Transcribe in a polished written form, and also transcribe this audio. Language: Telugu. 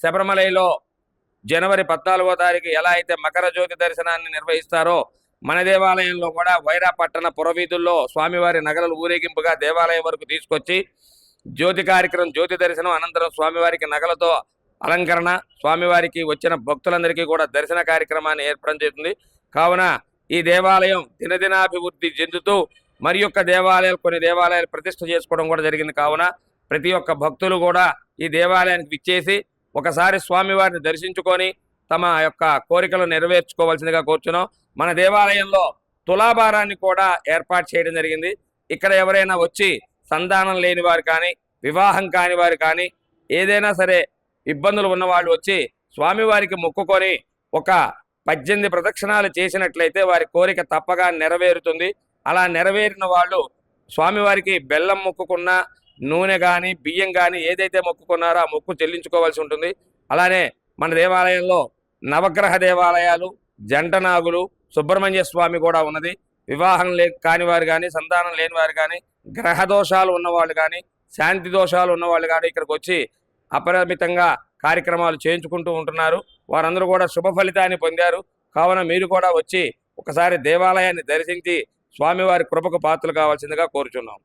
శబరిమలలో జనవరి 14వ తారీఖు ఎలా అయితే మకర జ్యోతి దర్శనాన్ని నిర్వహిస్తారో మన దేవాలయంలో కూడా వైరా పట్టణ పురవీధుల్లో స్వామివారి నగరలు ఊరేగింపుగా దేవాలయం వరకు తీసుకొచ్చి జ్యోతి కార్యక్రమం, జ్యోతి దర్శనం అనంతరం స్వామివారికి నగలతో అలంకరణ, స్వామివారికి వచ్చిన భక్తులందరికీ కూడా దర్శన కార్యక్రమాన్ని ఏర్పాటు చేస్తుంది. కావున ఈ దేవాలయం దినదినాభివృద్ధి చెందుతూ మరి యొక్క కొన్ని దేవాలయాలు ప్రతిష్ఠ చేసుకోవడం కూడా జరిగింది. కావున ప్రతి ఒక్క భక్తులు కూడా ఈ దేవాలయానికి విచ్చేసి ఒకసారి స్వామివారిని దర్శించుకొని తమ యొక్క కోరికలు నెరవేర్చుకోవాల్సిందిగా కోరుచున్నాం. మన దేవాలయంలో తులాభారాన్ని కూడా ఏర్పాటు చేయడం జరిగింది. ఇక్కడ ఎవరైనా వచ్చి సంతానం లేని వారు కానీ, వివాహం కాని వారు కానీ, ఏదైనా సరే ఇబ్బందులు ఉన్నవాళ్ళు వచ్చి స్వామివారికి మొక్కుకొని ఒక 18 ప్రదక్షిణాలు చేసినట్లయితే వారి కోరిక తప్పగా నెరవేరుతుంది. అలా నెరవేరిన వాళ్ళు స్వామివారికి బెల్లం మొక్కుకున్నా, నూనె కానీ, బియ్యం కానీ ఏదైతే మొక్కుకున్నారో ఆ మొక్కు చెల్లించుకోవాల్సి ఉంటుంది. అలానే మన దేవాలయంలో నవగ్రహ దేవాలయాలు, జంటనాగులు, సుబ్రహ్మణ్య స్వామి కూడా ఉన్నది. వివాహం కాని వారు కానీ, సంతానం లేని వారు కానీ, గ్రహ దోషాలు ఉన్నవాళ్ళు కానీ, శాంతి దోషాలు ఉన్నవాళ్ళు కానీ ఇక్కడికి వచ్చి అపరిమితంగా కార్యక్రమాలు చేయించుకుంటూ ఉంటున్నారు. వారందరూ కూడా శుభ ఫలితాన్ని పొందారు. కావున మీరు కూడా వచ్చి ఒకసారి దేవాలయాన్ని దర్శించి స్వామివారి కృపకు పాత్రలు కావాల్సిందిగా కోరుచున్నాం.